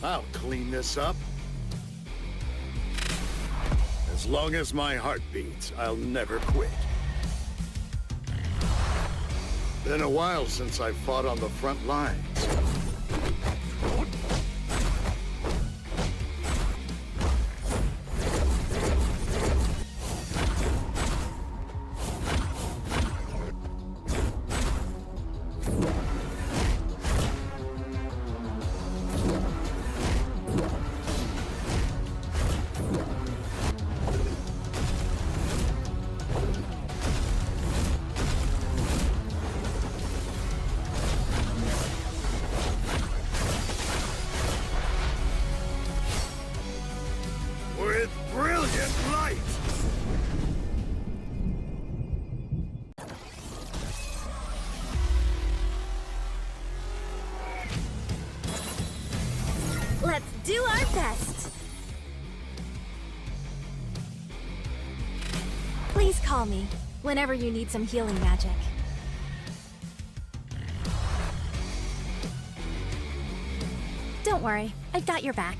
I'll clean this up. As long as my heart beats, I'll never quit. Been a while since I fought on the front lines. With brilliant light! Let's do our best. Please call me whenever you need some healing magic. Don't worry, I've got your back.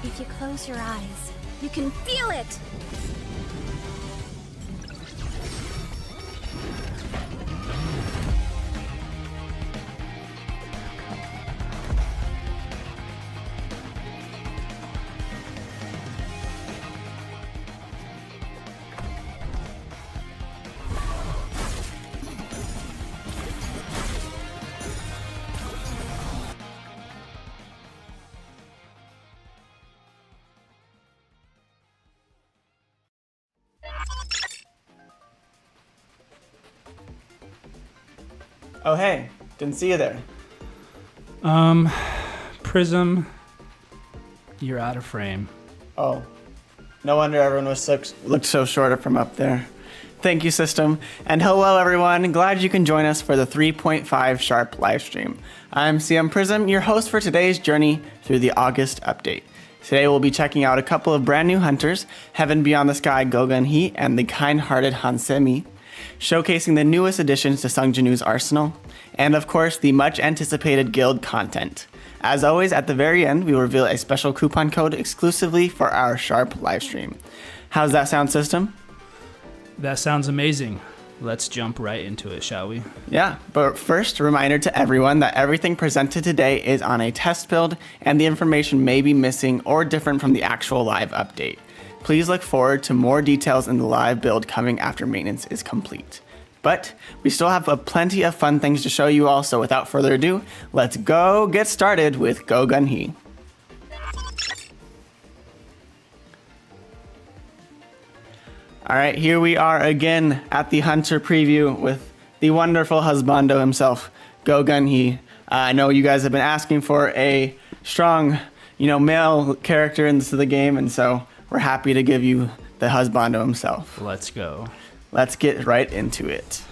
If you close your eyes, you can feel it! Oh hey, didn't see you there. Prizm, you're out of frame. Oh, no wonder everyone looked so short from up there. Thank you, system. And hello everyone, glad you can join us for the 3.5 S.H.A.R.P Livestream. I'm CM Prizm, your host for today's journey through the August update. Today we'll be checking out a couple of brand new hunters, Heaven Beyond the Sky Gunhee and the kind-hearted Hansemi, showcasing the newest additions to Sung Jinu's arsenal, and of course the much anticipated guild content. As always, at the very end, we will reveal a special coupon code exclusively for our S.H.A.R.P Livestream. How's that sound, system? That sounds amazing. Let's jump right into it, shall we? Yeah, but first, a reminder to everyone that everything presented today is on a test build, and the information may be missing or different from the actual live update. Please look forward to more details in the live build coming after maintenance is complete. But we still have plenty of fun things to show you all, so without further ado, let's go get started with Go Gunhee. Alright, here we are again at the Hunter preview with the wonderful husbando himself, Go Gunhee. I know you guys have been asking for a strong, male character into the game, and so we're happy to give you the husbando himself. Let's go. Let's get right into it.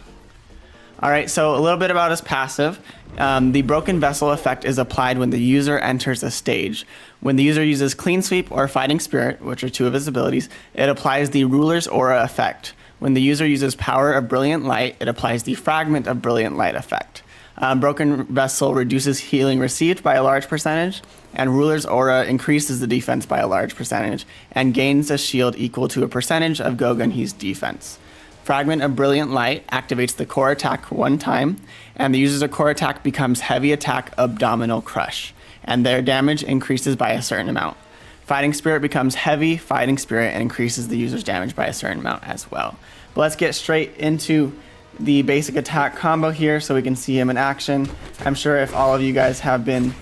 All right, so a little bit about his passive. The Broken Vessel effect is applied when the user enters a stage. When the user uses Clean Sweep or Fighting Spirit, which are two of his abilities, it applies the Ruler's Aura effect. When the user uses Power of Brilliant Light, it applies the Fragment of Brilliant Light effect. Broken Vessel reduces healing received by a large percentage, and Ruler's Aura increases the defense by a large percentage, and gains a shield equal to a percentage of Go Gunhee's defense. Fragment of Brilliant Light activates the core attack one time, and the user's core attack becomes Heavy Attack Abdominal Crush, and their damage increases by a certain amount. Fighting Spirit becomes Heavy Fighting Spirit and increases the user's damage by a certain amount as well. But let's get straight into the basic attack combo here so we can see him in action. I'm sure if all of you guys have been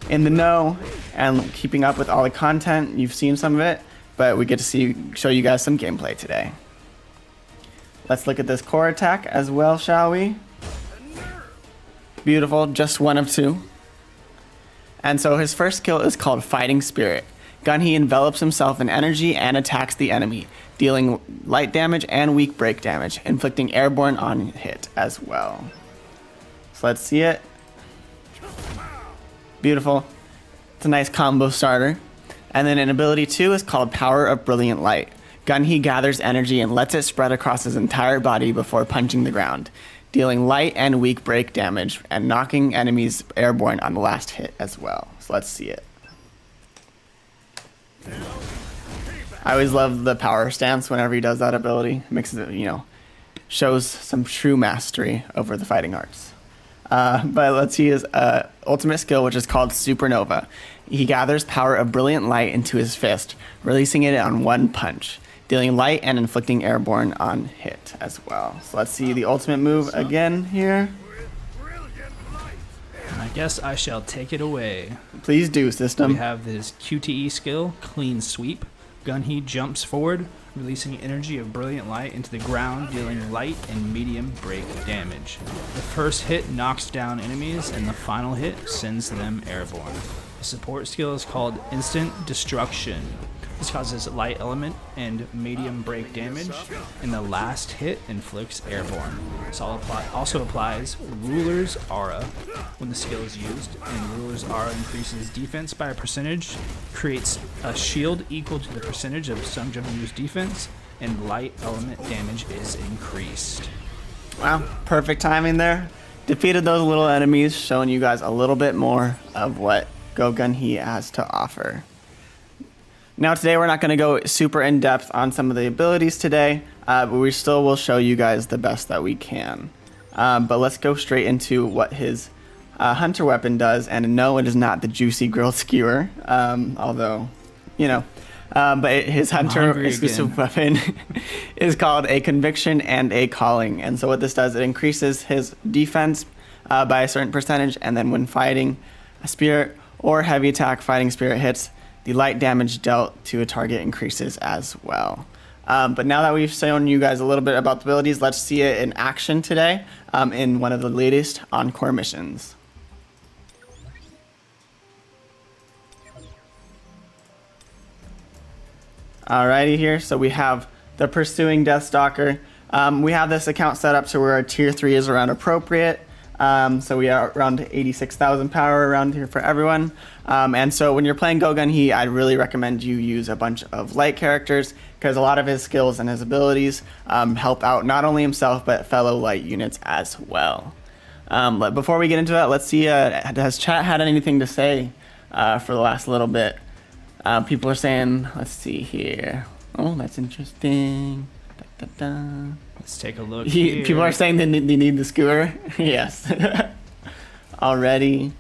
in the know and keeping up with all the content, you've seen some of it, but we get to show you guys some gameplay today. Let's look at this core attack as well, shall we? Beautiful, just one of two. And so his first skill is called Fighting Spirit. Gunhee envelops himself in energy and attacks the enemy, dealing light damage and weak break damage, inflicting airborne on hit as well. So let's see it. Beautiful. It's a nice combo starter. And then an ability 2 is called Power of Brilliant Light. Gunhee gathers energy and lets it spread across his entire body before punching the ground, dealing light and weak break damage and knocking enemies airborne on the last hit as well. So let's see it. I always love the power stance whenever he does that ability. It makes it, shows some true mastery over the fighting arts. But let's see his ultimate skill, which is called Supernova. He gathers power of brilliant light into his fist, releasing it on one punch, dealing light and inflicting airborne on hit as well. So let's see the ultimate move again here. I guess I shall take it away. Please do, system. We have this QTE skill, Clean Sweep. Gunhee jumps forward, releasing energy of brilliant light into the ground, dealing light and medium break damage. The first hit knocks down enemies, and the final hit sends them airborne. The support skill is called Instant Destruction. This causes light element and medium break damage, and the last hit inflicts airborne. This also applies Ruler's Aura when the skill is used, and Ruler's Aura increases defense by a percentage, creates a shield equal to the percentage of some Jumper's defense, and light element damage is increased. Wow, perfect timing there. Defeated those little enemies, showing you guys a little bit more of what Gunhee has to offer. Now today we're not going to go super in depth on some of the abilities today, but we still will show you guys the best that we can. But let's go straight into what his hunter weapon does, and no, it is not the juicy grilled skewer, although, but his hunter exclusive weapon is called a Conviction and a Calling. And so what this does, it increases his defense by a certain percentage, and then when fighting a spirit or heavy attack fighting spirit hits, the light damage dealt to a target increases as well. But now that we've shown you guys a little bit about the abilities, let's see it in action today in one of the latest Encore missions. Alrighty here, so we have the Pursuing Deathstalker. We have this account set up to where our tier 3 is around appropriate. So we are around 86,000 power around here for everyone. And so when you're playing Gunhee, I'd really recommend you use a bunch of light characters, because a lot of his skills and his abilities help out not only himself, but fellow light units as well. But before we get into that, let's see, has chat had anything to say for the last little bit? People are saying, let's see here. Oh, that's interesting. Da, da, da. Let's take a look here. People are saying they need the skewer. Yes. Already.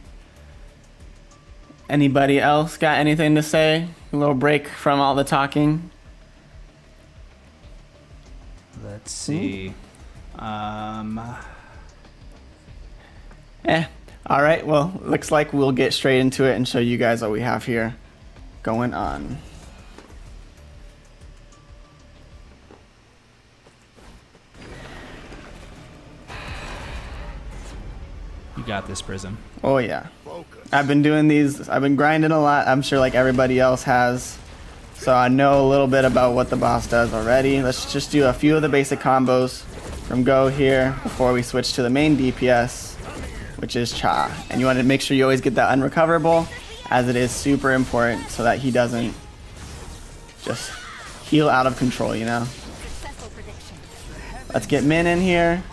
Anybody else got anything to say? A little break from all the talking. Let's see. All right. Well, looks like we'll get straight into it and show you guys what we have here going on. You got this, Prizm. Oh yeah. I've been doing these, I've been grinding a lot. I'm sure like everybody else has. So I know a little bit about what the boss does already. Let's just do a few of the basic combos from Go here before we switch to the main DPS, which is S.H.A.R.P. And you want to make sure you always get that unrecoverable, as it is super important so that he doesn't just heal out of control, Let's get Min in here,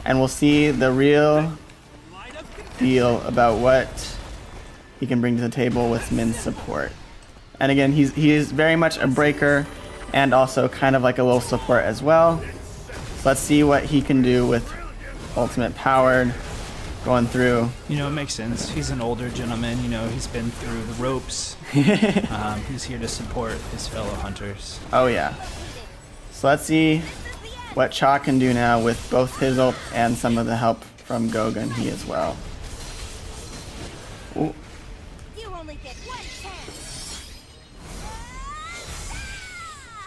and we'll see the real deal about what he can bring to the table with Min's support. And again, he is very much a breaker and also kind of like a little support as well. So let's see what he can do with ultimate powered going through. It makes sense. He's an older gentleman. He's been through the ropes. He's here to support his fellow hunters. Oh yeah. So let's see what S.H.A.R.P can do now with both his ult and some of the help from Gunhee as well. Ooh.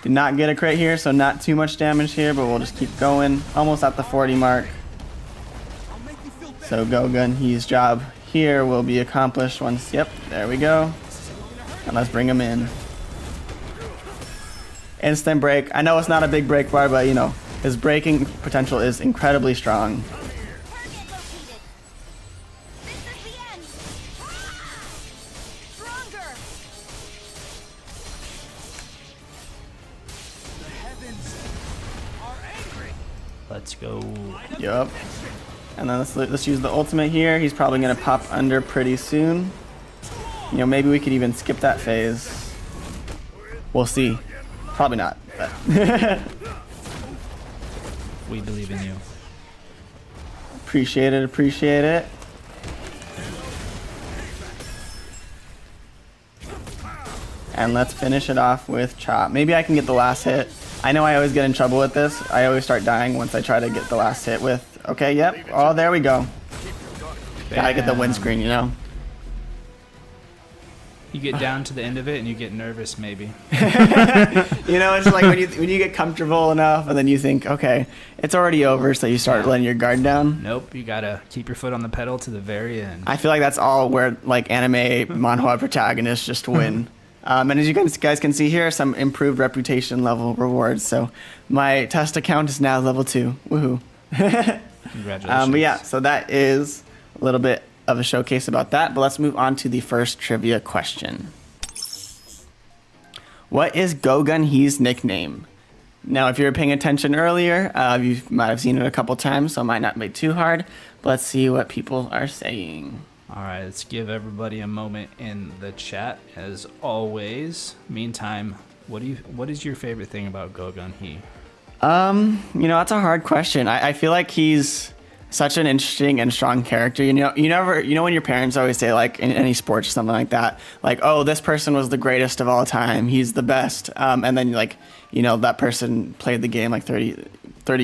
Did not get a crit here, so not too much damage here, but we'll just keep going. Almost at the 40 mark. So Gunhee's job here will be accomplished once, yep, there we go. And let's bring him in. Instant break. I know it's not a big break bar, but you know, his breaking potential is incredibly strong. Let's go. Yup. And then let's use the ultimate here. He's probably gonna pop under pretty soon. You know, maybe we could even skip that phase. We'll see. Probably not. But We believe in you. appreciate it. Appreciate it. And let's finish it off with Chop. Maybe I can get the last hit. I know I always get in trouble with this. I always start dying once I try to get the last hit with. Okay, yep. Oh, there we go. Gotta get the windscreen, you know. You get down to the end of it and you get nervous, maybe. You know, it's like when you get comfortable enough and then you think, okay, it's already over, so you start letting your guard down. Nope, you gotta keep your foot on the pedal to the very end. I feel like that's all where like anime manhwa protagonists just win. And as you guys can see here, some improved reputation level rewards. So my test account is now level 2. Woohoo. Congratulations. But yeah, so that is a little bit of a showcase about that. But let's move on to the first trivia question. What is Gunhee's nickname? Now, if you were paying attention earlier, you might have seen it a couple times, so it might not be too hard. But let's see what people are saying. All right, let's give everybody a moment in the chat, as always. Meantime, what is your favorite thing about Gunhee? You know, that's a hard question. I feel like he's such an interesting and strong character. You know when your parents always say, like, in any sports or something like that, like, oh, this person was the greatest of all time, he's the best, and then like, you know, that person played the game like 30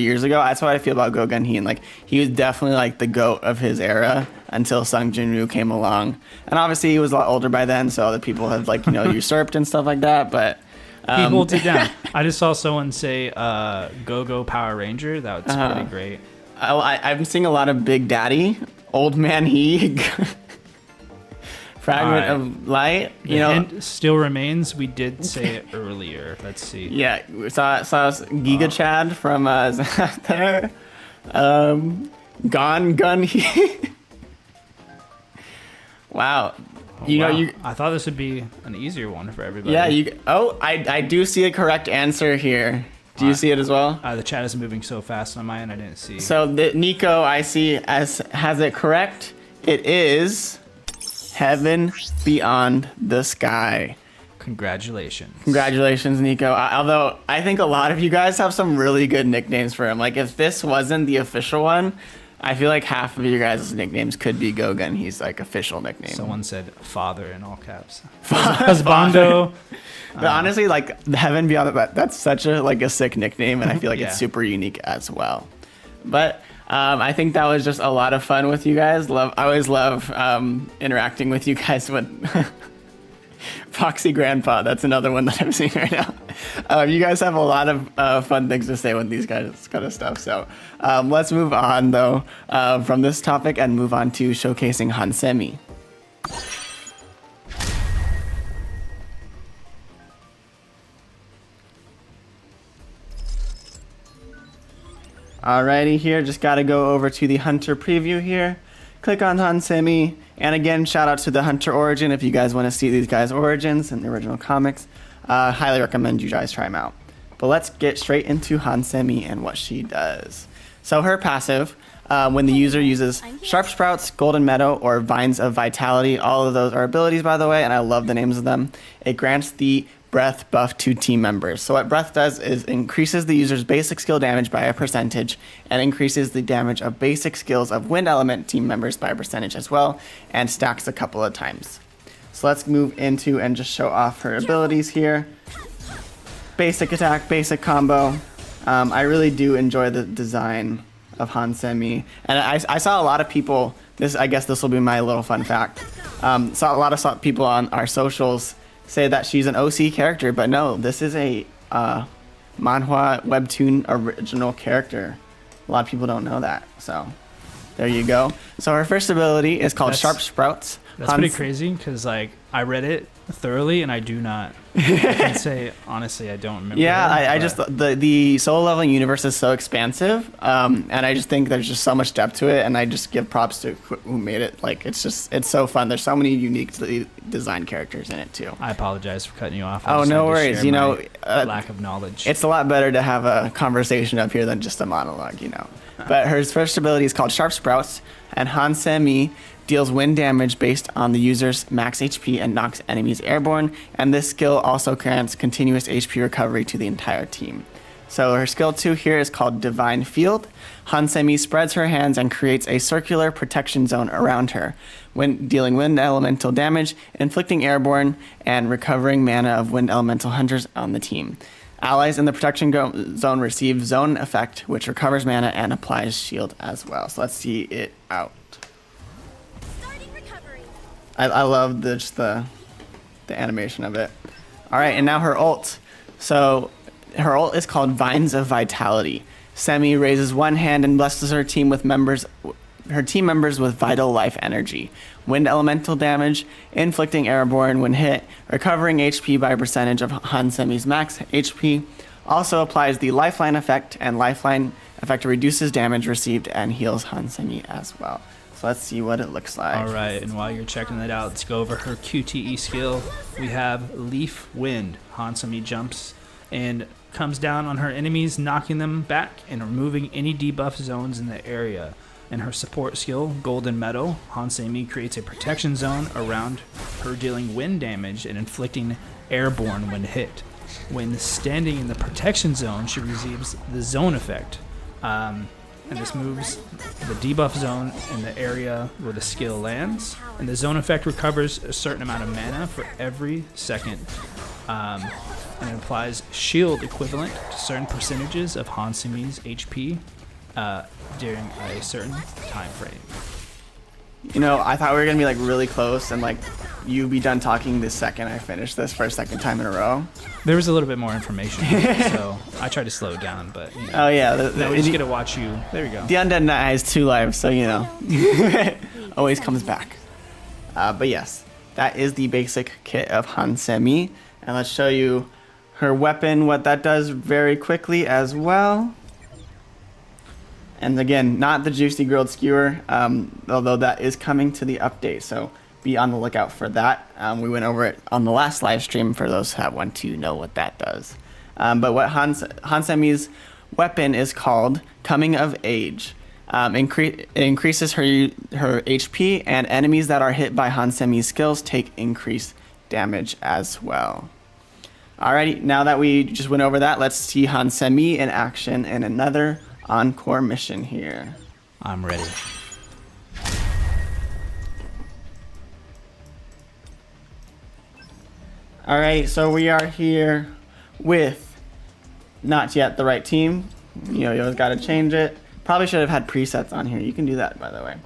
years ago. That's what I feel about Gunhee. And like, he was definitely like the GOAT of his era until Sung Jinwoo came along, and obviously he was a lot older by then, so other people have, like, you know, usurped and stuff like that, but he holds it down. I just saw someone say Go Power Ranger. That was pretty great. I'm seeing a lot of Big Daddy, Old Man He, Fragment of Light. You know, hint still remains. We did say it earlier. Let's see. Yeah, we saw Giga Chad from there. Gunhee. Wow. Wow. I thought this would be an easier one for everybody. Yeah. I do see a correct answer here. Do you see it as well? The chat is moving so fast on my end, I didn't see. So Nico, I see, has it correct. It is Heaven Beyond the Sky. Congratulations. Congratulations, Nico. Although I think a lot of you guys have some really good nicknames for him. Like, if this wasn't the official one, I feel like half of your guys' nicknames could be Gunhee's like official nickname. Someone said father in all caps. Husbando. But honestly, like, Heaven Beyond that's such a sick nickname, and I feel like it's super unique as well. But I think that was just a lot of fun with you guys. I always love interacting with you guys. With Foxy Grandpa, that's another one that I'm seeing right now. You guys have a lot of fun things to say with these guys kind of stuff. So let's move on, though, from this topic and move on to showcasing Hansemi. Alrighty, here, just gotta go over to the Hunter preview here. Click on Hansemi, and again, shout out to the Hunter origin if you guys want to see these guys' origins in the original comics. Highly recommend you guys try them out. But let's get straight into Hansemi and what she does. So her passive, when the user uses Sharp Sprouts, Golden Meadow, or Vines of Vitality, all of those are abilities, by the way, and I love the names of them. It grants the breath buff to team members. So what breath does is increases the user's basic skill damage by a percentage and increases the damage of basic skills of wind element team members by a percentage as well, and stacks a couple of times. So let's move into and just show off her abilities here. Basic attack, basic combo. I really do enjoy the design of Hansemi, and I saw a lot of people, I guess this will be my little fun fact, saw a lot of people on our socials say that she's an OC character, but no, this is a manhwa webtoon original character. A lot of people don't know that, so there you go. So her first ability is called Sharp Sprouts. That's pretty crazy because like I read it thoroughly and I do not. I can say honestly I don't remember. Yeah, I just the solo leveling universe is so expansive, and I just think there's just so much depth to it, and I just give props to who made it. Like it's so fun. There's so many unique design characters in it too. I apologize for cutting you off. Oh, no worries. You know, lack of knowledge. It's a lot better to have a conversation up here than just a monologue, you know. But her first ability is called Sharp Sprouts, and Han-Se-Mi deals wind damage based on the user's max HP and knocks enemies airborne, and this skill also grants continuous HP recovery to the entire team. So her skill 2 here is called Divine Field. Han-Se-Mi spreads her hands and creates a circular protection zone around her, when dealing wind elemental damage, inflicting airborne, and recovering mana of wind elemental hunters on the team. Allies in the protection zone receive zone effect, which recovers mana and applies shield as well. So let's see it out. I love the animation of it. All right, and now her ult. So her ult is called Vines of Vitality. Semi raises one hand and blesses her team members with vital life energy, wind elemental damage, inflicting airborne when hit, recovering HP by percentage of Han-Se-Mi's max HP. Also applies the lifeline effect, and lifeline effect reduces damage received and heals Han-Se-Mi as well. So let's see what it looks like. All right, and while you're checking that out, let's go over her QTE skill. We have Leaf Wind. Han-Se-Mi jumps and comes down on her enemies, knocking them back and removing any debuff zones in the area. And her support skill, Golden Meadow, Han-Se-Mi creates a protection zone around her, dealing wind damage and inflicting airborne when hit. When standing in the protection zone, she receives the zone effect. And this moves the debuff zone in the area where the skill lands. And the zone effect recovers a certain amount of mana for every second. And it applies shield equivalent to certain percentages of Han-Se-Mi's HP during a certain time frame. You know, I thought we were gonna be like really close and like you'd be done talking the second I finished this for a second time in a row. There was a little bit more information, so I tried to slow it down, but you know, oh yeah, we just get to watch you. There you go. The Undead Knight has 2 lives, so you know, always comes back. But yes, that is the basic kit of Han-Se-Mi, and let's show you her weapon, what that does very quickly as well. And again, not the Juicy Grilled Skewer, although that is coming to the update, so be on the lookout for that. We went over it on the last live stream for those that want to know what that does. But what Han-Se-Mi's weapon is called Coming of Age. It increases her HP, and enemies that are hit by Han-Se-Mi's skills take increased damage as well. Alrighty, now that we just went over that, let's see Han-Se-Mi in action in another encore mission here. I'm ready. Alright, so we are here with not yet the right team. You know, you always got to change it. Probably should have had presets on here. You can do that, by the way.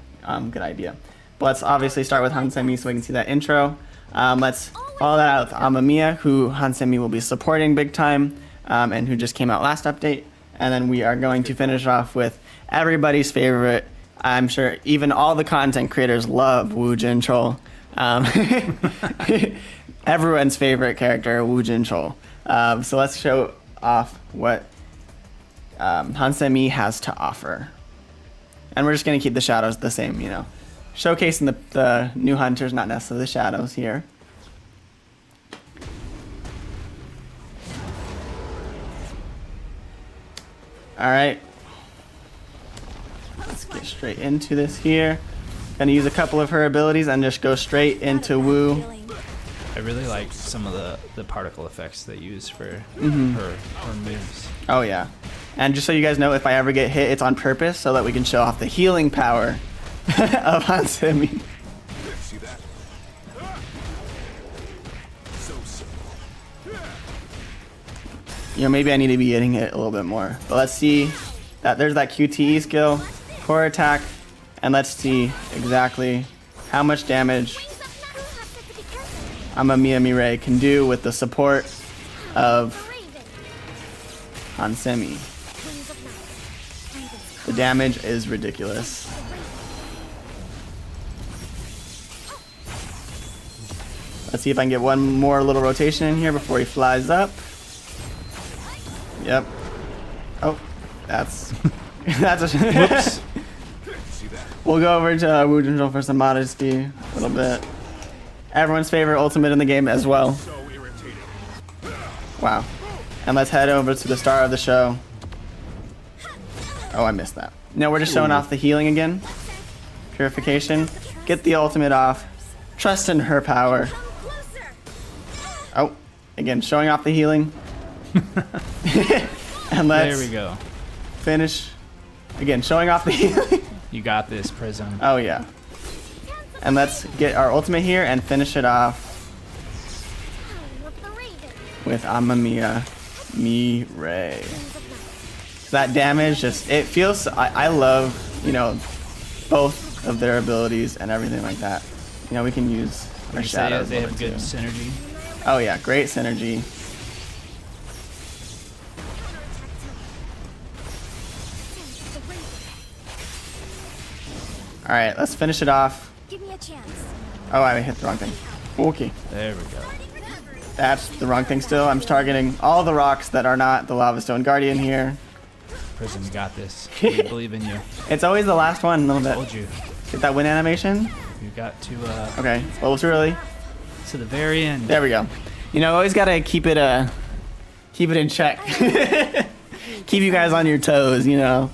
Good idea. But let's obviously start with Han-Se-Mi so we can see that intro. Let's follow that out with Amamiya, who Han-Se-Mi will be supporting big time, and who just came out last update. And then we are going to finish off with everybody's favorite. I'm sure even all the content creators love Wu Jinchul. Everyone's favorite character, Wu Jinchul. So let's show off what Han-Se-Mi has to offer. And we're just going to keep the shadows the same, you know. Showcasing the new hunters, not necessarily the shadows here. Alright, let's get straight into this here. Gonna use a couple of her abilities and just go straight into Wu. I really like some of the particle effects they use for her moves. Oh yeah, and just so you guys know, if I ever get hit, it's on purpose so that we can show off the healing power of Han-Se-Mi. See that? You know, maybe I need to be hitting it a little bit more. But let's see that there's that QTE skill, core attack, and let's see exactly how much damage Amamiya Mirai can do with the support of Hansemi. The damage is ridiculous. Let's see if I can get one more little rotation in here before he flies up. Yep. Oh, that's that's a whoops. We'll go over to Wu Junzhou for some modesty a little bit. Everyone's favorite ultimate in the game as well. Wow. And let's head over to the star of the show. Oh, I missed that. No, we're just showing off the healing again. Purification. Get the ultimate off. Trust in her power. Oh, again, showing off the healing. And let's there we go. Finish. Again, showing off the healing. You got this, Prizm. Oh, yeah. And let's get our ultimate here and finish it off with Amamiya Mirai. That damage just, it feels, I love, you know, both of their abilities and everything like that. You know, we can use our shadows. They have good synergy. Oh yeah, great synergy. All right, let's finish it off. Give me a chance. Oh, I hit the wrong thing. Okay. There we go. That's the wrong thing still. I'm targeting all the rocks that are not the Lava Stone Guardian here. Prizm, you got this. We believe in you. It's always the last one a little bit. Told you. Get that win animation. You got to Okay, well, it's early. to the very end. There we go. You know, always gotta keep it in check. Keep you guys on your toes, you know.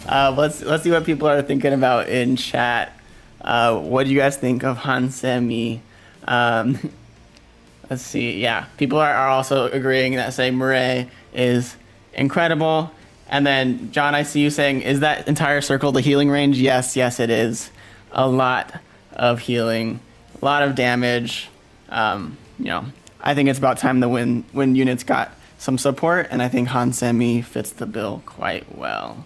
Let's see what people are thinking about in chat. What do you guys think of Hansemi? Let's see. Yeah, people are also agreeing that say Mirai is incredible. And then John, I see you saying, is that entire circle the healing range? Yes, it is. A lot of healing, a lot of damage. You know, I think it's about time when units got some support, and I think Hansemi fits the bill quite well.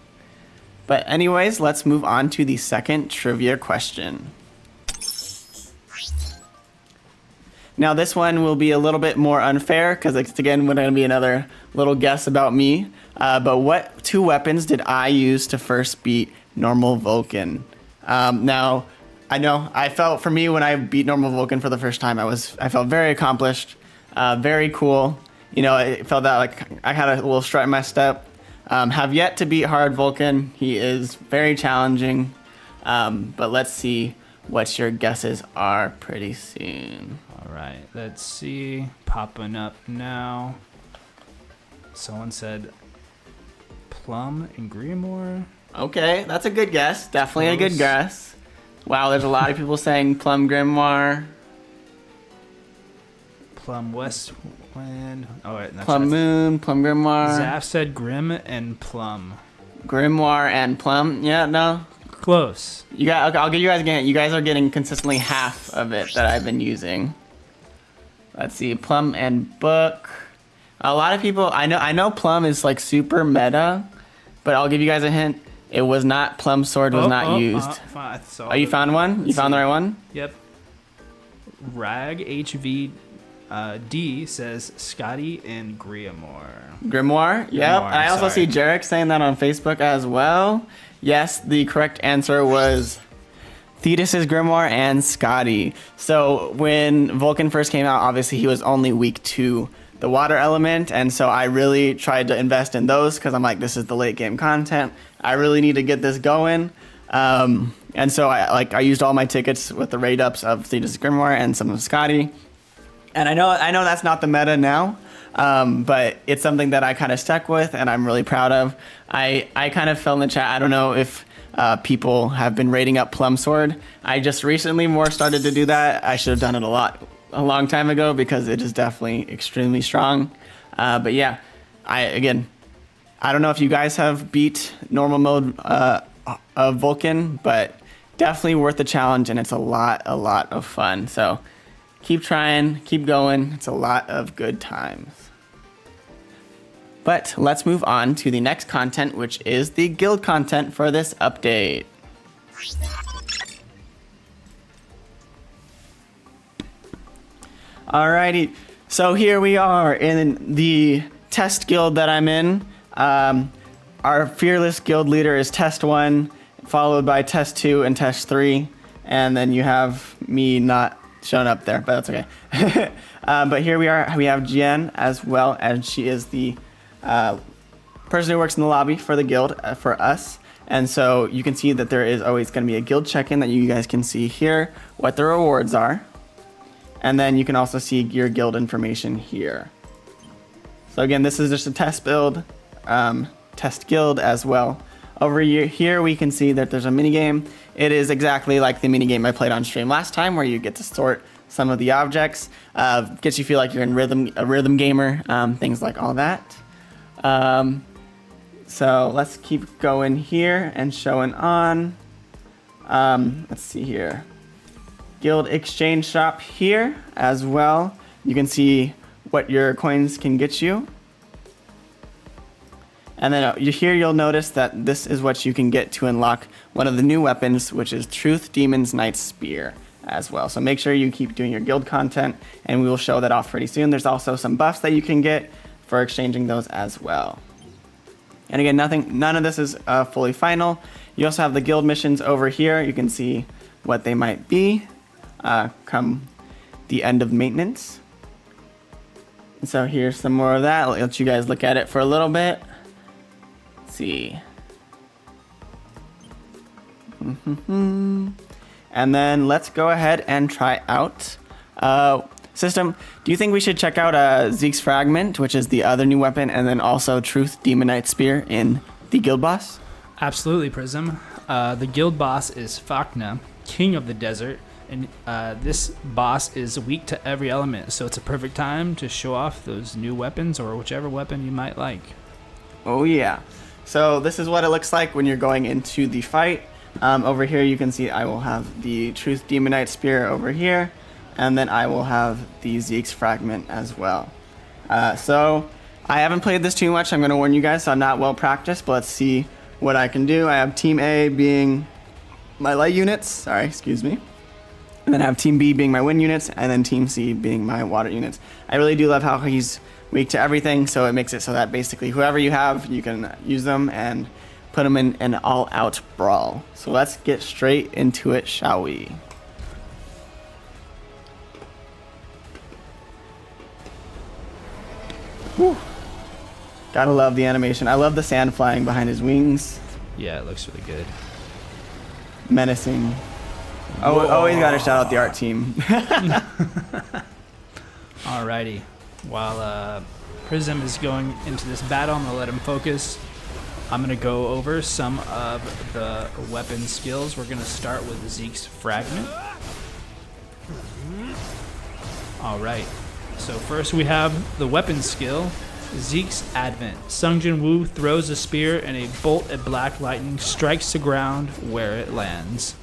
But anyways, let's move on to the second trivia question. Now this one will be a little bit more unfair because it's again going to be another little guess about me. But what two weapons did I use to first beat normal Vulcan? Now, I know I felt for me when I beat normal Vulcan for the first time, I felt very accomplished, very cool. You know, it felt that like I had a little strut in my step. Have yet to beat hard Vulcan. He is very challenging. But let's see what your guesses are pretty soon. All right, let's see. Popping up now. Someone said Plum and Grimoire. Okay, that's a good guess. Definitely a good guess. Wow, there's a lot of people saying Plum Grimoire. Plum West Wind. Oh, wait, Plum Moon, Plum Grimoire. Zaf said Grim and Plum. Grimoire and Plum. Yeah, no. Close. You got. Okay, I'll give you guys again. You guys are getting consistently half of it that I've been using. Let's see, Plum and Book. A lot of people. I know Plum is like super meta, but I'll give you guys a hint. It was not Plum Sword was not used. Oh, you found one? You found the right one? Yep. Rag HV D says Scotty and Grimoire. Grimoire? Yep. I also see Jarek saying that on Facebook as well. Yes, the correct answer was Thetis' Grimoire and Scotty. So when Vulcan first came out, obviously he was only weak to the water element, and so I really tried to invest in those because I'm like, this is the late game content. I really need to get this going. And so I used all my tickets with the raid ups of Thetis' Grimoire and some of Scotty. And I know that's not the meta now, but it's something that I kind of stuck with and I'm really proud of. I kind of fell in the chat. I don't know if people have been rating up Plum Sword. I just recently more started to do that. I should have done it a long time ago because it is definitely extremely strong. But yeah, I don't know if you guys have beat normal mode of Vulcan, but definitely worth the challenge and it's a lot of fun. So keep trying, keep going. It's a lot of good times. But let's move on to the next content, which is the guild content for this update. Alrighty, so here we are in the test guild that I'm in. Our fearless guild leader is Test 1, followed by Test 2 and Test 3. And then you have me not showing up there, but that's okay. But here we are. We have Jen as well, and she is the person who works in the lobby for the guild for us. And so you can see that there is always going to be a guild check-in that you guys can see here, what the rewards are. And then you can also see your guild information here. So again, this is just a test build, test guild as well. Over here we can see that there's a mini game. It is exactly like the mini game I played on stream last time, where you get to sort some of the objects, gets you feel like you're in a rhythm gamer, things like all that. So let's keep going here and showing on. Let's see here. Guild exchange shop here as well. You can see what your coins can get you. And then here you'll notice that this is what you can get to unlock one of the new weapons, which is Truth Demon's Knight's Spear as well. So make sure you keep doing your guild content, and we will show that off pretty soon. There's also some buffs that you can get for exchanging those as well. And again, none of this is fully final. You also have the guild missions over here. You can see what they might be come the end of maintenance. And so here's some more of that. I'll let you guys look at it for a little bit. Let's see. And then let's go ahead and try out System. Do you think we should check out Zeke's Fragment, which is the other new weapon, and then also Truth Demon Knight Spear in the guild boss? Absolutely, Prizm. The guild boss is Fakna, king of the desert, and this boss is weak to every element, so it's a perfect time to show off those new weapons or whichever weapon you might like. Oh yeah. So this is what it looks like when you're going into the fight. Over here you can see I will have the Truth Demon Knight Spear over here, and then I will have the Zeke's Fragment as well. So I haven't played this too much. I'm going to warn you guys, so I'm not well practiced, but let's see what I can do. I have Team A being my light units. Sorry, excuse me. And then I have Team B being my wind units, and then Team C being my water units. I really do love how he's weak to everything, so it makes it so that basically whoever you have, you can use them and put them in an all-out brawl. So let's get straight into it, shall we? Whew. Gotta love the animation. I love the sand flying behind his wings. Yeah, it looks really good. Menacing. Oh, always gotta shout out the art team. Alrighty. While Prizm is going into this battle, I'm going to let him focus. I'm going to go over some of the weapon skills. We're going to start with Zeke's Fragment. Alright. So first we have the weapon skill, Zeke's Advent. Sungjin Woo throws a spear and a bolt of black lightning strikes the ground where it lands.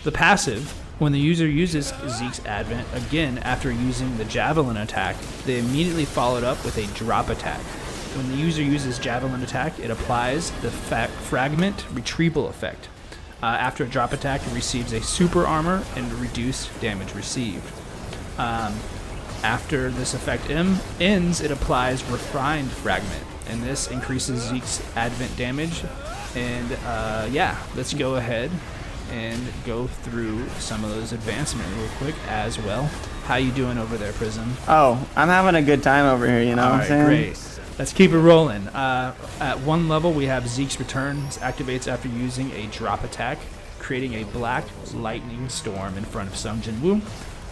The passive, when the user uses Zeke's Advent again after using the Javelin attack, they immediately follow it up with a drop attack. When the user uses Javelin attack, it applies the Fragment Retrieval effect. After a drop attack, it receives a super armor and reduced damage received. After this effect ends, it applies Refined Fragment, and this increases Zeke's Advent damage. And yeah, let's go ahead and go through some of those advancements real quick as well. How you doing over there, Prizm? Oh, I'm having a good time over here, you know what I'm saying? Great. Let's keep it rolling. At one level, we have Zeke's Return. This activates after using a drop attack, creating a black lightning storm in front of Sungjin Woo.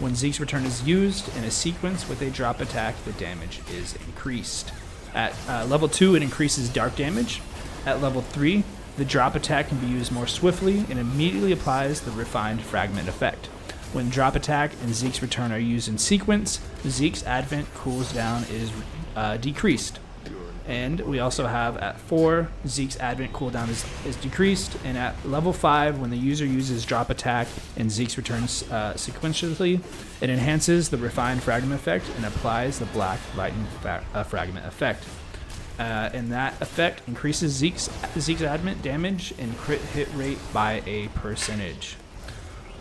When Zeke's Return is used in a sequence with a drop attack, the damage is increased. At level 2, it increases dark damage. At level 3, the drop attack can be used more swiftly and immediately applies the Refined Fragment effect. When drop attack and Zeke's Return are used in sequence, Zeke's Advent cools down is decreased. And we also have at 4, Zeke's Advent cooldown is decreased, and at level 5, when the user uses drop attack and Zeke's returns sequentially, it enhances the Refined Fragment effect and applies the Black Lightning Fragment effect. And that effect increases Zeke's Advent damage and crit hit rate by a percentage.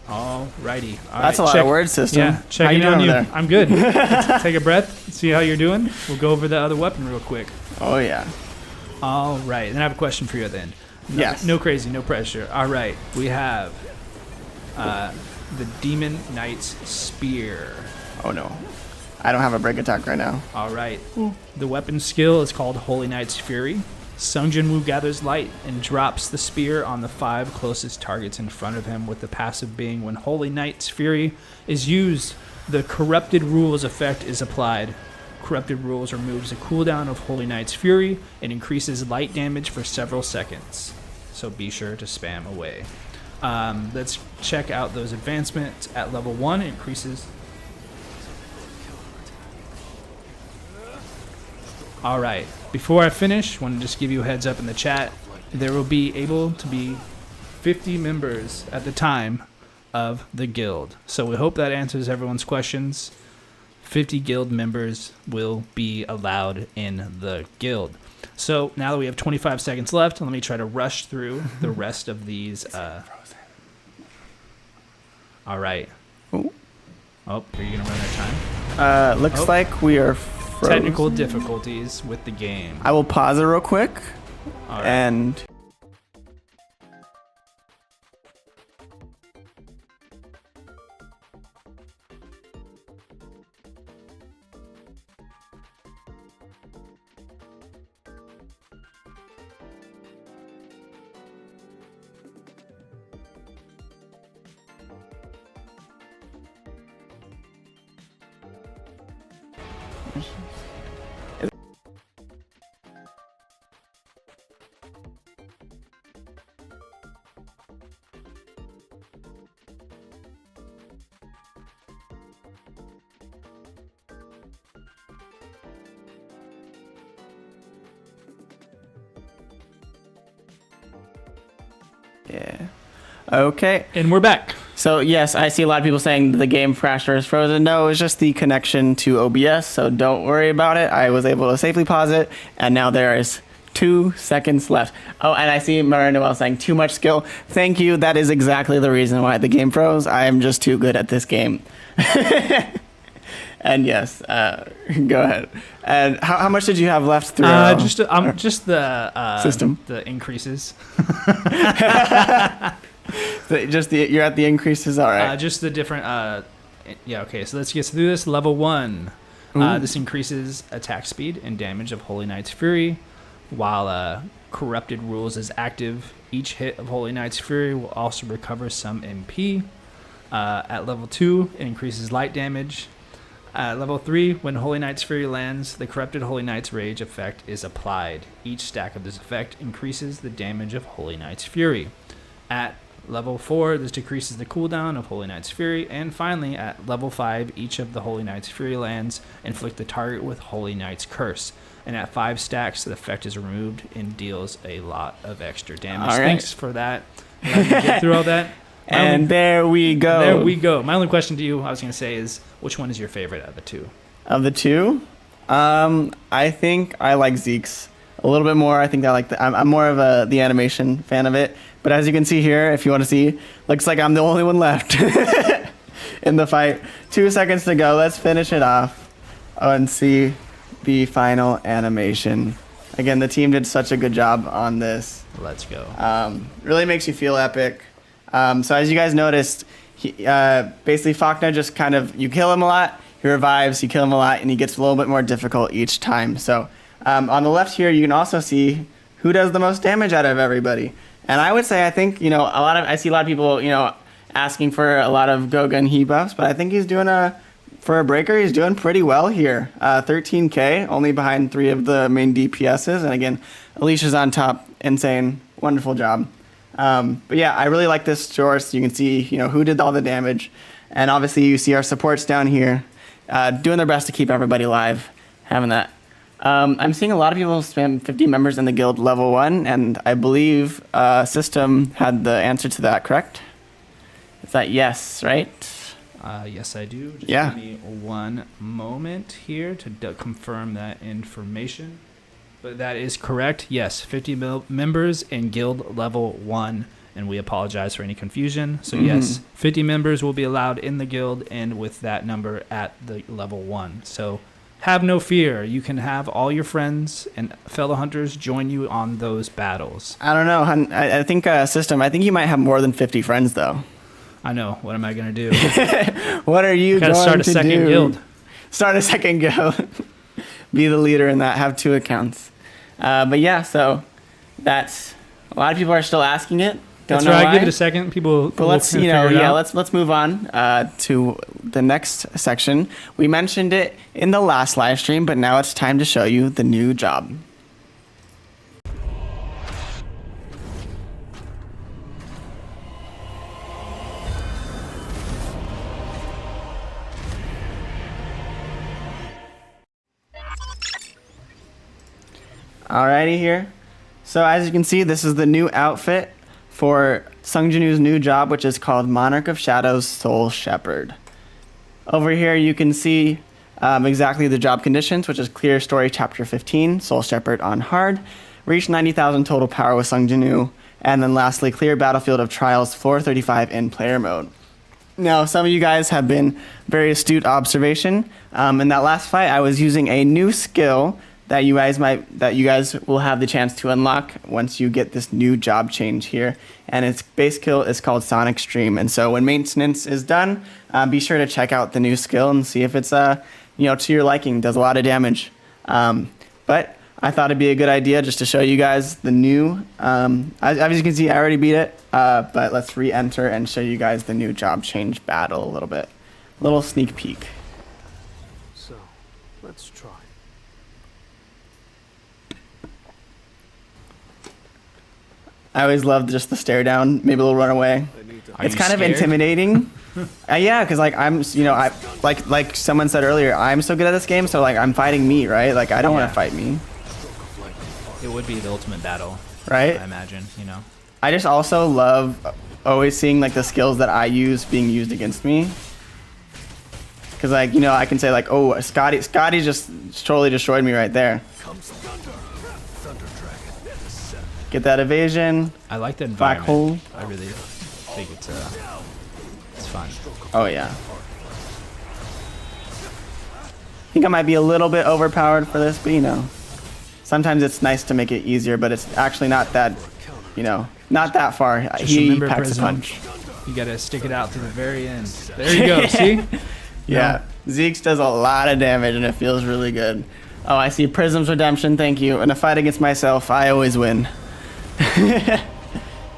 Alrighty. That's a lot of words, System. Yeah, checking on you. I'm good. Let's take a breath, see how you're doing. We'll go over the other weapon real quick. Oh, yeah. All right. Then I have a question for you at the end. Yes. No crazy, no pressure. All right. We have the Demon Knight's Spear. Oh no. I don't have a break attack right now. All right. The weapon skill is called Holy Knight's Fury. Sung Jinwoo gathers light and drops the spear on the 5 closest targets in front of him, with the passive being when Holy Knight's Fury is used, the Corrupted Rules effect is applied. Corrupted Rules removes a cooldown of Holy Knight's Fury and increases light damage for several seconds. So be sure to spam away. Let's check out those advancements. At level 1, it increases... Alright, before I finish, I want to just give you a heads up in the chat. There will be able to be 50 members at the time of the guild. So we hope that answers everyone's questions. 50 guild members will be allowed in the guild. So now that we have 25 seconds left, let me try to rush through the rest of these. Alright. Ooh. Oh, are you going to run out of time? Looks like we are frozen. Technical difficulties with the game. I will pause it real quick. All right. And... yeah. Okay. And we're back. So yes, I see a lot of people saying the game crashed or is frozen. No, it's just the connection to OBS, so don't worry about it. I was able to safely pause it, and now there is 2 seconds left. Oh, and I see Mara Noel saying too much skill. Thank you. That is exactly the reason why the game froze. I am just too good at this game. And yes, go ahead. And how much did you have left through? Just the system. The increases. You're at the increases, all right. Just the different. Yeah. Okay. So let's get through this. Level 1. This increases attack speed and damage of Holy Knight's Fury, while Corrupted Rules is active. Each hit of Holy Knight's Fury will also recover some MP. At level 2, it increases light damage. At level 3, when Holy Knight's Fury lands, the Corrupted Holy Knight's Rage effect is applied. Each stack of this effect increases the damage of Holy Knight's Fury. At level 4, this decreases the cooldown of Holy Knight's Fury. And finally, at level 5, each of the Holy Knight's Fury lands inflict the target with Holy Knight's Curse. And at 5 stacks, the effect is removed and deals a lot of extra damage. All right. Thanks for that. Let me get through all that. There we go. There we go. My only question to you, I was going to say, is which one is your favorite of the 2? Of the 2, I think I like Zeke's a little bit more. I think I like I'm more of the animation fan of it. But as you can see here, if you want to see, looks like I'm the only one left in the fight. 2 seconds to go. Let's finish it off and see the final animation. Again, the team did such a good job on this. Let's go. Really makes you feel epic. So as you guys noticed, basically Faulkner just kind of, you kill him a lot, he revives, you kill him a lot, and he gets a little bit more difficult each time. So on the left here, you can also see who does the most damage out of everybody. And I would say, I think, I see a lot of people, asking for a lot of Gunhee buffs, but I think he's doing for a breaker, he's doing pretty well here. 13k, only behind 3 of the main DPSs. And again, Alicia's on top, insane, wonderful job. But yeah, I really like this source. You can see, who did all the damage. And obviously you see our supports down here, doing their best to keep everybody alive, having that. I'm seeing a lot of people spam 50 members in the guild level 1, and I believe System had the answer to that, correct? Is that yes, right? Yes, I do. Just Yeah. give me one moment here to confirm that information. But that is correct. Yes, 50 members in guild level 1, and we apologize for any confusion. So yes, 50 members will be allowed in the guild, and with that number at the level 1. So Have no fear. You can have all your friends and fellow hunters join you on those battles. I don't know. I think System. I think you might have more than 50 friends though. I know. What am I gonna do? What are you going to do? Gotta start a second guild. Start a second guild. Be the leader in that. Have 2 accounts. But yeah, so that's a lot of people are still asking it. Don't That's know right. why. Give it a second. People. But let's let's move on to the next section. We mentioned it in the last live stream, but now it's time to show you the new job. Alrighty here. So as you can see, this is the new outfit for Sung Jinwoo's new job, which is called Monarch of Shadows Soul Shepherd. Over here you can see exactly the job conditions, which is clear story chapter 15, Soul Shepherd on hard, reach 90,000 total power with Sung Jinwoo, and then lastly clear Battlefield of Trials floor 35 in player mode. Now, some of you guys have been very astute observation. In that last fight, I was using a new skill that you guys will have the chance to unlock once you get this new job change here. And its base skill is called Sonic Stream. And so when maintenance is done, be sure to check out the new skill and see if it's to your liking. Does a lot of damage. But I thought it'd be a good idea just to show you guys the new. As you can see, I already beat it. But let's re-enter and show you guys the new job change battle a little bit. Little sneak peek. So, let's try. I always loved just the stare down. Maybe they'll run away. It's kind of intimidating. Yeah, because like someone said earlier, I'm so good at this game, so like I'm fighting me, right? Like I don't want to fight me. It would be the ultimate battle, right? I imagine, I just also love always seeing like the skills that I use being used against me. Because like I can say like, oh, Scotty just totally destroyed me right there. Get that evasion. I like the black hole. I really think it's fun. Oh yeah. I think I might be a little bit overpowered for this, but sometimes it's nice to make it easier, but it's actually not that, not that far. Just he packs a punch. You gotta stick it out to the very end. There you go. See? Yeah. Zeeks does a lot of damage and it feels really good. Oh, I see Prizm's Redemption. Thank you. In a fight against myself, I always win.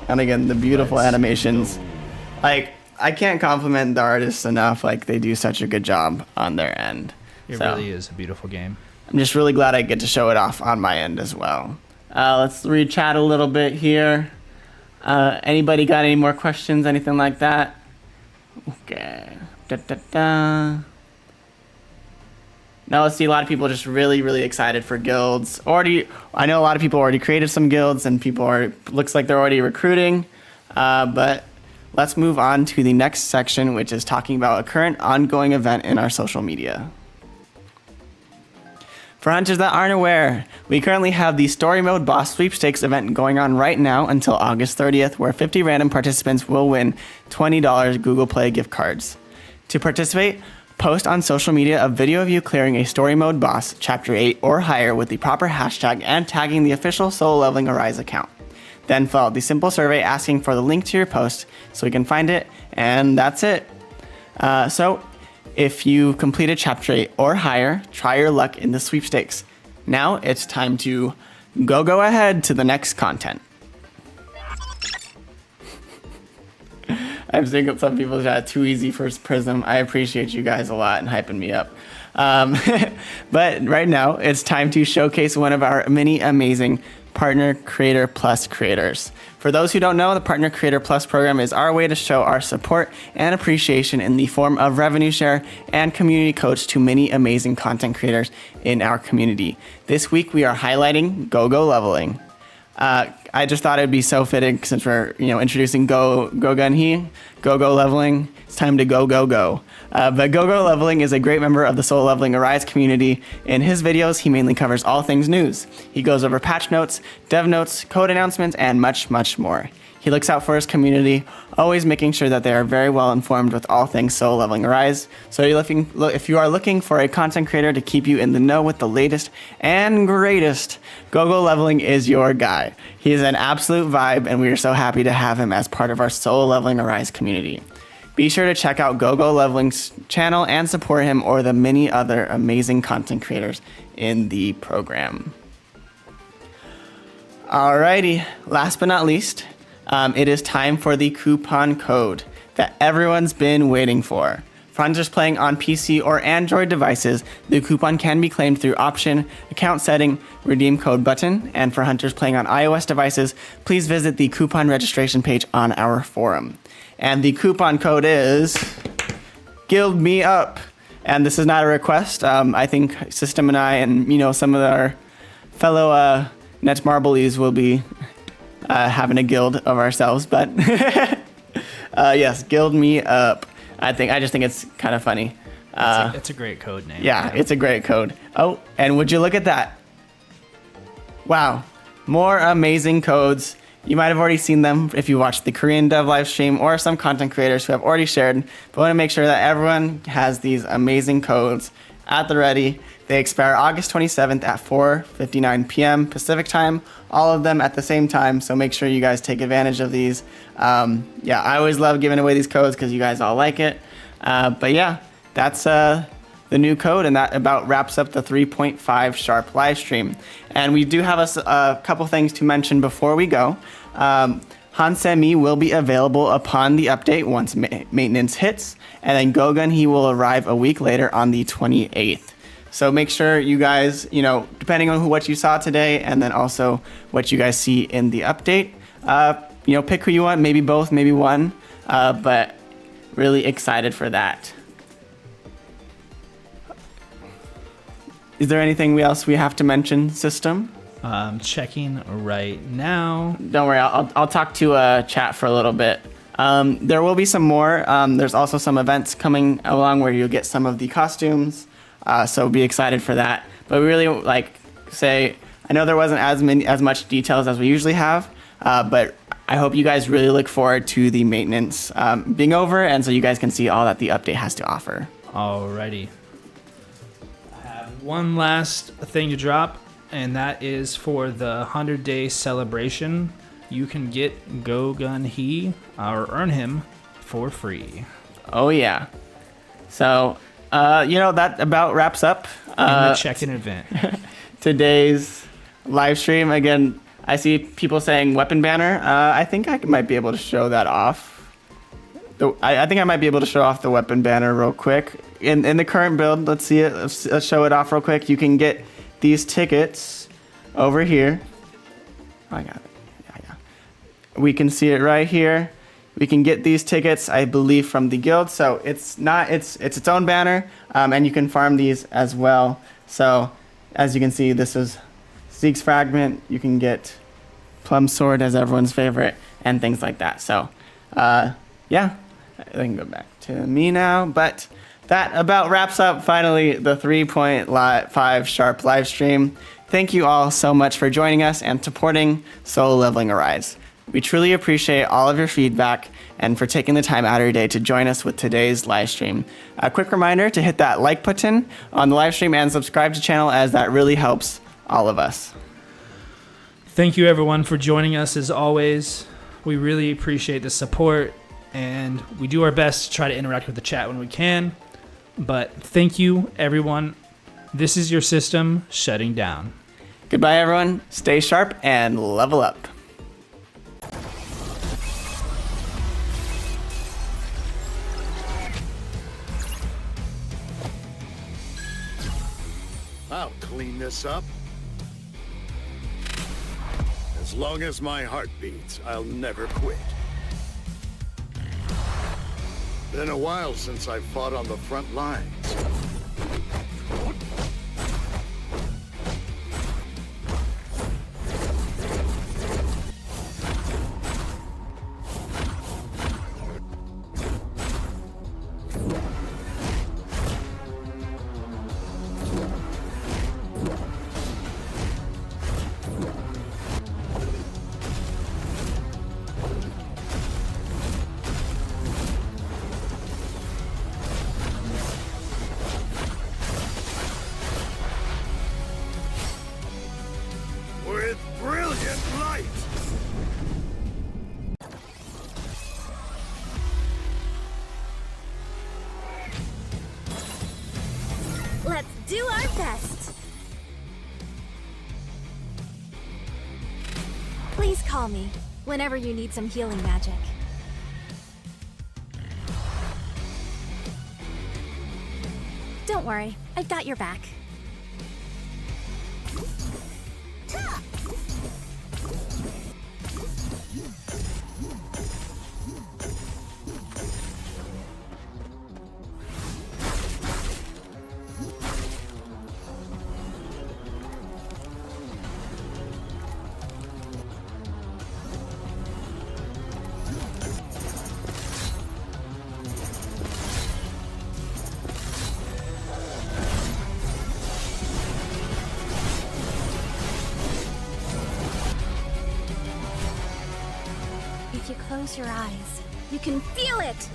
And again, the beautiful animations. Like, I can't compliment the artists enough. Like, they do such a good job on their end. It really is a beautiful game. I'm just really glad I get to show it off on my end as well. Let's read chat a little bit here. Anybody got any more questions? Anything like that? Okay. Now let's see, a lot of people are just really, really excited for guilds. I know a lot of people already created some guilds and looks like they're already recruiting. But let's move on to the next section, which is talking about a current ongoing event in our social media. For hunters that aren't aware, we currently have the Story Mode Boss Sweepstakes event going on right now until August 30th, where 50 random participants will win $20 Google Play gift cards. To participate, post on social media a video of you clearing a Story Mode Boss, Chapter 8 or higher with the proper hashtag and tagging the official Solo Leveling Arise account. Then fill out the simple survey asking for the link to your post so we can find it, and that's it. So if you completed Chapter 8 or higher, try your luck in the sweepstakes. Now it's time to go ahead to the next content. I'm seeing some people that too easy for Prizm. I appreciate you guys a lot and hyping me up. But right now, it's time to showcase one of our many amazing Partner Creator Plus creators. For those who don't know, the Partner Creator Plus program is our way to show our support and appreciation in the form of revenue share and community coach to many amazing content creators in our community. This week, we are highlighting Go Leveling. I just thought it'd be so fitting since we're introducing Go Gunhee, Go Leveling. It's time to go. But Go Leveling is a great member of the Solo Leveling Arise community. In his videos, he mainly covers all things news. He goes over patch notes, dev notes, code announcements, and much more. He looks out for his community, always making sure that they are very well informed with all things solo leveling Arise. So if you are looking for a content creator to keep you in the know with the latest and greatest, GoGo Leveling is your guy. He is an absolute vibe, and we are so happy to have him as part of our solo leveling Arise community. Be sure to check out GoGo Leveling's channel and support him or the many other amazing content creators in the program. Alrighty, last but not least, it is time for the coupon code that everyone's been waiting for. For hunters playing on PC or Android devices, the coupon can be claimed through option, account setting, redeem code button, and for hunters playing on iOS devices, please visit the coupon registration page on our forum. And the coupon code is Guild Me Up. And this is not a request. I think System and I and some of our fellow Netmarblies will be having a guild of ourselves, but yes, Guild Me Up. I just think it's kind of funny. It's a great code name. Yeah, it's a great code. Oh, and would you look at that? Wow, more amazing codes. You might have already seen them if you watched the Korean dev live stream or some content creators who have already shared, but I want to make sure that everyone has these amazing codes at the ready. They expire August 27th at 4:59 p.m. Pacific time, all of them at the same time, so make sure you guys take advantage of these. Yeah, I always love giving away these codes because you guys all like it. But yeah, that's the new code, and that about wraps up the 3.5 S.H.A.R.P Livestream. And we do have a couple things to mention before we go. Hansemi will be available upon the update once maintenance hits, and then Gunhee will arrive a week later on the 28th. So make sure you guys, depending on what you saw today, and then also what you guys see in the update, pick who you want, maybe both, maybe one, but really excited for that. Is there anything else we have to mention, System? Checking right now. Don't worry, I'll talk to chat for a little bit. There will be some more. There's also some events coming along where you'll get some of the costumes. So be excited for that. But we really I know there wasn't as much details as we usually have, but I hope you guys really look forward to the maintenance being over, and so you guys can see all that the update has to offer. Alrighty. I have one last thing to drop, and that is for the 100-day celebration. You can get Gunhee or earn him for free. Oh yeah. So that about wraps up the check-in event. Today's live stream. Again, I see people saying weapon banner. I think I might be able to show that off. I think I might be able to show off the weapon banner real quick. In the current build, let's see it. Let's show it off real quick. You can get these tickets over here. Oh, I got it. Yeah. We can see it right here. We can get these tickets, I believe, from the guild. So it's its own banner, and you can farm these as well. So as you can see, this is Zeke's Fragment. You can get Plum Sword as everyone's favorite, and things like that. So yeah, I can go back to me now. But that about wraps up finally the 3.5 S.H.A.R.P live stream. Thank you all so much for joining us and supporting Solo Leveling Arise. We truly appreciate all of your feedback and for taking the time out of your day to join us with today's live stream. A quick reminder to hit that like button on the live stream and subscribe to the channel, as that really helps all of us. Thank you everyone for joining us as always. We really appreciate the support, and we do our best to try to interact with the chat when we can. But thank you everyone. This is your system shutting down. Goodbye everyone. Stay sharp and level up. I'll clean this up. As long as my heart beats, I'll never quit. Been a while since I fought on the front lines. best. Please call me whenever you need some healing magic. Don't worry, I've got your back. If you close your eyes, you can feel it!